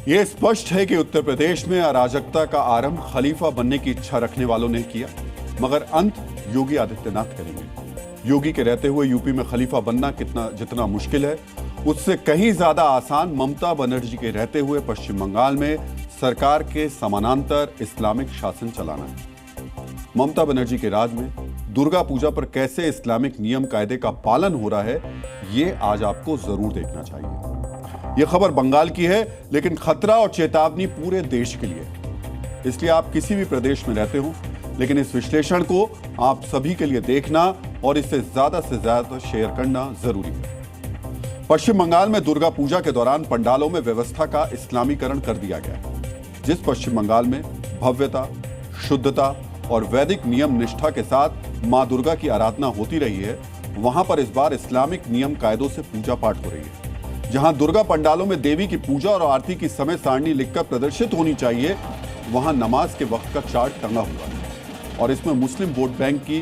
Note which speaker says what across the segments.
Speaker 1: यह स्पष्ट है कि उत्तर प्रदेश में अराजकता का आरंभ खलीफा बनने की इच्छा रखने वालों ने किया, मगर अंत योगी आदित्यनाथ करेंगे। योगी के रहते हुए यूपी में खलीफा बनना जितना मुश्किल है, उससे कहीं ज्यादा आसान ममता बनर्जी के रहते हुए पश्चिम बंगाल में सरकार के समानांतर इस्लामिक शासन चलाना है। ममता बनर्जी के राज में दुर्गा पूजा पर कैसे इस्लामिक नियम कायदे का पालन हो रहा है, ये आज आपको जरूर देखना चाहिए। यह खबर बंगाल की है, लेकिन खतरा और चेतावनी पूरे देश के लिए। इसलिए आप किसी भी प्रदेश में रहते हो, लेकिन इस विश्लेषण को आप सभी के लिए देखना और इसे ज्यादा से ज्यादा शेयर करना जरूरी है। पश्चिम बंगाल में दुर्गा पूजा के दौरान पंडालों में व्यवस्था का इस्लामीकरण कर दिया गया है। जिस पश्चिम बंगाल में भव्यता, शुद्धता और वैदिक नियम निष्ठा के साथ मां दुर्गा की आराधना होती रही है, वहां पर इस बार इस्लामिक नियम कायदों से पूजा पाठ हो रही है। जहां दुर्गा पंडालों में देवी की पूजा और आरती की समय सारणी लिखकर प्रदर्शित होनी चाहिए, वहां नमाज के वक्त का चार्ट टंगा हुआ है और इसमें मुस्लिम वोट बैंक की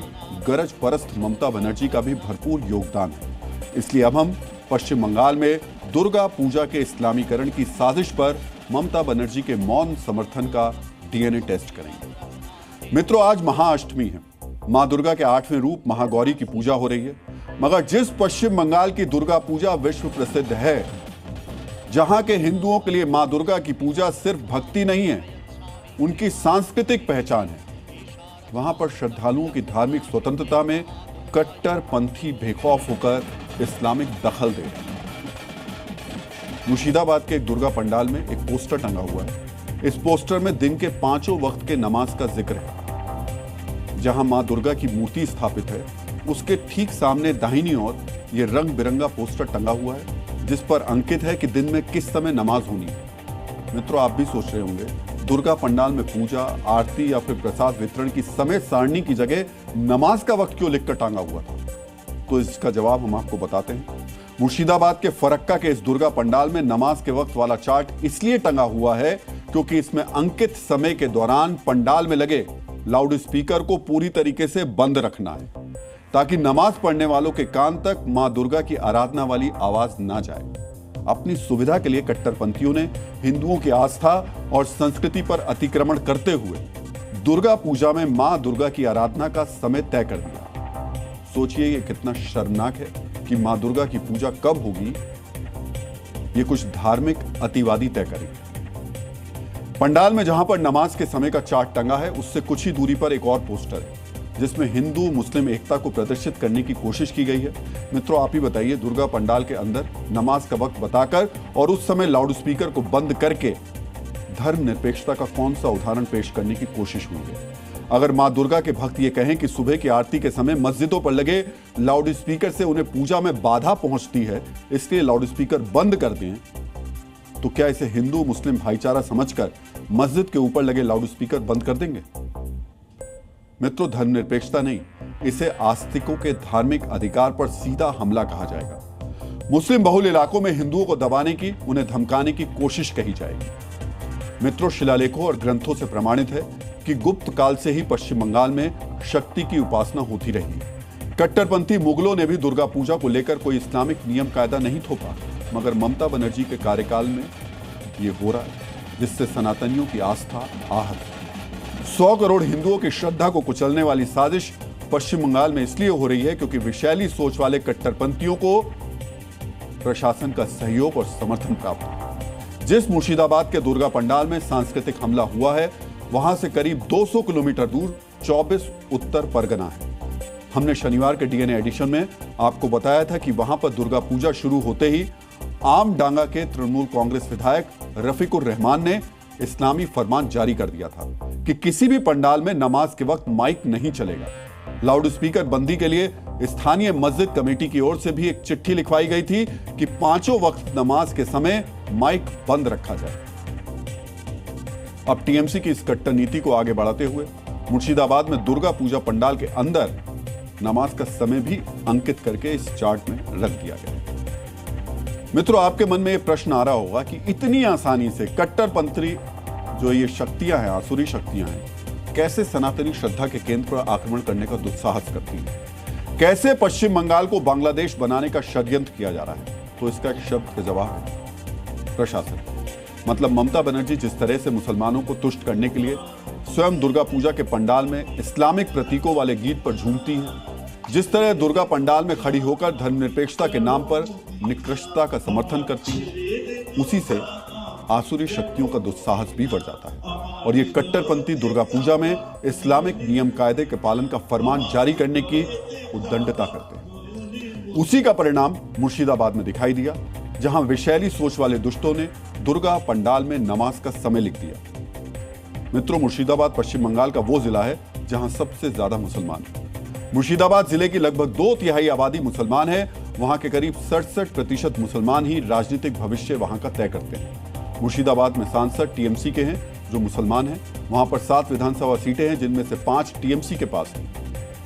Speaker 1: गरज परस्त ममता बनर्जी का भी भरपूर योगदान है। इसलिए अब हम पश्चिम बंगाल में दुर्गा पूजा के इस्लामीकरण की साजिश पर ममता बनर्जी के मौन समर्थन का डीएनए टेस्ट करेंगे। मित्रों, आज महाअष्टमी है। मां दुर्गा के 8वें रूप महागौरी की पूजा हो रही है, मगर जिस पश्चिम बंगाल की दुर्गा पूजा विश्व प्रसिद्ध है, जहां के हिंदुओं के लिए मां दुर्गा की पूजा सिर्फ भक्ति नहीं है, उनकी सांस्कृतिक पहचान है, वहां पर श्रद्धालुओं की धार्मिक स्वतंत्रता में कट्टरपंथी बेखौफ होकर इस्लामिक दखल दे रहे हैं। मुर्शिदाबाद के एक दुर्गा पंडाल में एक पोस्टर टंगा हुआ है। इस पोस्टर में दिन के 5 वक्त के नमाज का जिक्र है। जहां मां दुर्गा की मूर्ति स्थापित है, उसके ठीक सामने दाहिनी ओर यह रंग बिरंगा पोस्टर टंगा हुआ है, जिस पर अंकित है कि दिन में किस समय नमाज होनी है। मित्रों, आप भी सोच रहे होंगे, दुर्गा पंडाल में पूजा, आरती या फिर प्रसाद वितरण की समय सारणी की जगह नमाज का वक्त क्यों लिखकर टांगा हुआ था? तो इसका जवाब हम आपको बताते हैं। मुर्शिदाबाद के फरक्का के इस दुर्गा पंडाल में नमाज के वक्त वाला चार्ट इसलिए टंगा हुआ है क्योंकि इसमें अंकित समय के दौरान पंडाल में लगे लाउड स्पीकर को पूरी तरीके से बंद रखना है, ताकि नमाज पढ़ने वालों के कान तक मां दुर्गा की आराधना वाली आवाज ना जाए। अपनी सुविधा के लिए कट्टरपंथियों ने हिंदुओं की आस्था और संस्कृति पर अतिक्रमण करते हुए दुर्गा पूजा में मां दुर्गा की आराधना का समय तय कर दिया। सोचिए, ये कितना शर्मनाक है कि मां दुर्गा की पूजा कब होगी, ये कुछ धार्मिक अतिवादी तय करेंगे। पंडाल में जहां पर नमाज के समय का चार्ट टंगा है, उससे कुछ ही दूरी पर एक और पोस्टर है, जिसमें हिंदू मुस्लिम एकता को प्रदर्शित करने की कोशिश की गई है। मित्रों, आप ही बताइए, दुर्गा पंडाल के अंदर नमाज का वक्त बताकर और उस समय लाउड स्पीकर को बंद करके धर्मनिरपेक्षता का कौन सा उदाहरण पेश करने की कोशिश हुई है? अगर मां दुर्गा के भक्त ये कहें कि सुबह की आरती के समय मस्जिदों पर लगे लाउड स्पीकर से उन्हें पूजा में बाधा पहुंचती है, इसलिए लाउड स्पीकर बंद कर दें, तो क्या इसे हिंदू मुस्लिम भाईचारा समझकर मस्जिद के ऊपर लगे लाउड स्पीकर बंद कर देंगे? मित्रों, धर्मनिरपेक्षता नहीं, इसे आस्तिकों के धार्मिक अधिकार पर सीधा हमला कहा जाएगा। मुस्लिम बहुल इलाकों में हिंदुओं को दबाने की, उन्हें धमकाने की कोशिश कही जाएगी। मित्रों, शिलालेखों और ग्रंथों से प्रमाणित है कि गुप्त काल से ही पश्चिम बंगाल में शक्ति की उपासना होती रही है। कट्टरपंथी मुगलों ने भी दुर्गा पूजा को लेकर कोई इस्लामिक नियम कायदा नहीं थोपा, मगर ममता बनर्जी के कार्यकाल में ये हो रहा है, जिससे सनातनियों की आस्था आहत है। 100 करोड़ हिंदुओं की श्रद्धा को कुचलने वाली साजिश पश्चिम बंगाल में इसलिए हो रही है क्योंकि विषैली सोच वाले कट्टरपंथियों को प्रशासन का सहयोग और समर्थन प्राप्त है। जिस मुर्शिदाबाद के दुर्गा पंडाल में सांस्कृतिक हमला हुआ है, वहां से करीब 200 किलोमीटर दूर 24 उत्तर परगना है। हमने शनिवार के डीएनए एडिशन में आपको बताया था कि वहां पर दुर्गा पूजा शुरू होते ही आम डांगा के तृणमूल कांग्रेस विधायक रफीकुर रहमान ने इस्लामी फरमान जारी कर दिया था कि किसी भी पंडाल में नमाज के वक्त माइक नहीं चलेगा। लाउड स्पीकर बंदी के लिए स्थानीय मस्जिद कमेटी की ओर से भी एक चिट्ठी लिखवाई गई थी कि 5 वक्त नमाज के समय माइक बंद रखा जाए। अब टीएमसी की इस कट्टर नीति को आगे बढ़ाते हुए मुर्शिदाबाद में दुर्गा पूजा पंडाल के अंदर नमाज का समय भी अंकित करके इस चार्ट में रख दिया गया। मित्रों, आपके मन में यह प्रश्न आ रहा होगा कि इतनी आसानी से कट्टरपंथी जो ये शक्तियां हैं, आसुरी शक्तियां हैं, कैसे सनातनी श्रद्धा के केंद्र पर आक्रमण करने का दुस्साहस करती हैं? कैसे पश्चिम बंगाल को बांग्लादेश बनाने का षड्यंत्र किया जा रहा है? तो इसका एक शब्द का जवाब है प्रशासन। मतलब ममता बनर्जी जिस तरह से मुसलमानों को तुष्ट करने के लिए स्वयं दुर्गा पूजा के पंडाल में इस्लामिक प्रतीकों वाले गीत पर झूमती हैं, जिस तरह दुर्गा पंडाल में खड़ी होकर धर्मनिरपेक्षता के नाम पर निकृष्टता का समर्थन करती है, उसी से आसुरी शक्तियों का दुस्साहस भी बढ़ जाता है और ये कट्टरपंथी दुर्गा पूजा में इस्लामिक नियम कायदे के पालन का फरमान जारी करने की उद्दंडता करते हैं। उसी का परिणाम मुर्शिदाबाद में दिखाई दिया, जहां विषैली सोच वाले दुष्टों ने दुर्गा पंडाल में नमाज का समय लिख दिया। मित्रों, मुर्शिदाबाद पश्चिम बंगाल का वो जिला है जहां सबसे ज्यादा मुसलमान हैं। मुर्शिदाबाद जिले की लगभग 2/3 आबादी मुसलमान है। वहां के करीब 67% मुसलमान ही राजनीतिक भविष्य वहां का तय करते हैं। मुर्शिदाबाद में सांसद टीएमसी के हैं जो मुसलमान हैं। वहां पर 7 विधानसभा सीटें हैं जिनमें से 5 टीएमसी के पास हैं।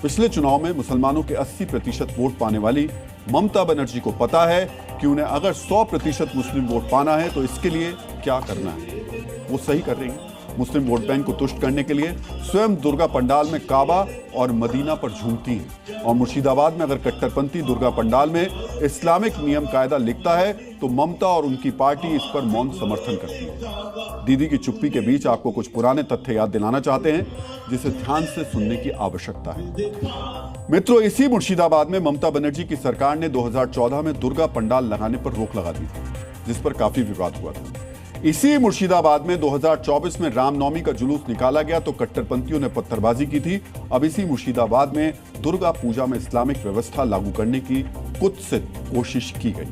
Speaker 1: पिछले चुनाव में मुसलमानों के 80% वोट पाने वाली ममता बनर्जी को पता है कि उन्हें अगर 100% मुस्लिम वोट पाना है तो इसके लिए क्या करना है। वो सही कर रही है। मुस्लिम वोट बैंक को तुष्ट करने के लिए स्वयं दुर्गा पंडाल में काबा और मदीना पर झूमती हैं। और मुर्शिदाबाद में अगर कट्टरपंथी दुर्गा पंडाल में इस्लामिक नियम कायदा लिखता है तो ममता और उनकी पार्टी इस पर मौन समर्थन करती है। दीदी की चुप्पी के बीच आपको कुछ पुराने तथ्य याद दिलाना चाहते हैं जिसे ध्यान से सुनने की आवश्यकता है। मित्रों, इसी मुर्शिदाबाद में ममता बनर्जी की सरकार ने 2014 में दुर्गा पंडाल लगाने पर रोक लगा दी थी, जिस पर काफी विवाद हुआ था। इसी मुर्शिदाबाद में 2024 में रामनवमी का जुलूस निकाला गया तो कट्टरपंथियों ने पत्थरबाजी की थी। अब इसी मुर्शिदाबाद में दुर्गा पूजा में इस्लामिक व्यवस्था लागू करने की कुत्सित कोशिश की गई।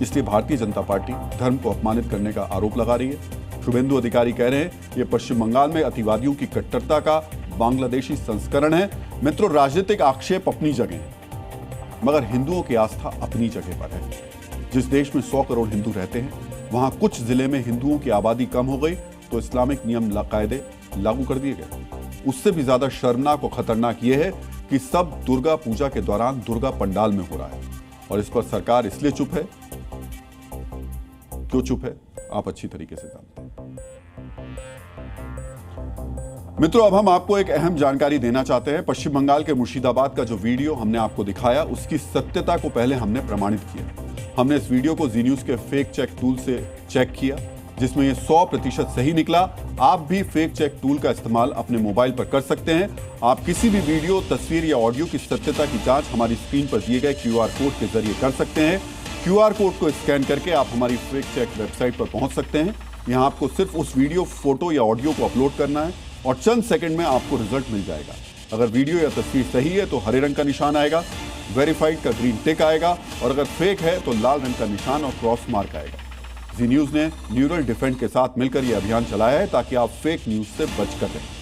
Speaker 1: इसलिए भारतीय जनता पार्टी धर्म को अपमानित करने का आरोप लगा रही है। शुभेंदु अधिकारी कह रहे हैं ये पश्चिम बंगाल में अतिवादियों की कट्टरता का बांग्लादेशी संस्करण है। मित्रों, राजनीतिक आक्षेप अपनी जगह है, मगर हिंदुओं की आस्था अपनी जगह पर है। जिस देश में 100 करोड़ हिंदू रहते हैं, वहां कुछ जिले में हिंदुओं की आबादी कम हो गई तो इस्लामिक नियम कायदे लागू कर दिए गए। उससे भी ज्यादा शर्मनाक और खतरनाक यह है कि सब दुर्गा पूजा के दौरान दुर्गा पंडाल में हो रहा है और इस पर सरकार इसलिए चुप है। क्यों चुप है, आप अच्छी तरीके से जानते हैं। मित्रों, अब हम आपको एक अहम जानकारी देना चाहते हैं। पश्चिम बंगाल के मुर्शिदाबाद का जो वीडियो हमने आपको दिखाया, उसकी सत्यता को पहले हमने प्रमाणित किया। हमने इस वीडियो को जी न्यूज के फेक चेक टूल से चेक किया, जिसमें ये 100% सही निकला। आप भी फेक चेक टूल का इस्तेमाल अपने मोबाइल पर कर सकते हैं। आप किसी भी वीडियो, तस्वीर या ऑडियो की सत्यता की जांच हमारी स्क्रीन पर दिए गए QR कोड के जरिए कर सकते हैं। QR कोड को स्कैन करके आप हमारी फेक चेक वेबसाइट पर पहुंच सकते हैं। यहाँ आपको सिर्फ उस वीडियो, फोटो या ऑडियो को अपलोड करना है और चंद सेकंड में आपको रिजल्ट मिल जाएगा। अगर वीडियो या तस्वीर सही है तो हरे रंग का निशान आएगा, वेरीफाइड का ग्रीन टिक आएगा और अगर फेक है तो लाल रंग का निशान और क्रॉस मार्क आएगा। जी न्यूज ने न्यूरल डिफेंड के साथ मिलकर यह अभियान चलाया है ताकि आप फेक न्यूज से बचकर रहें।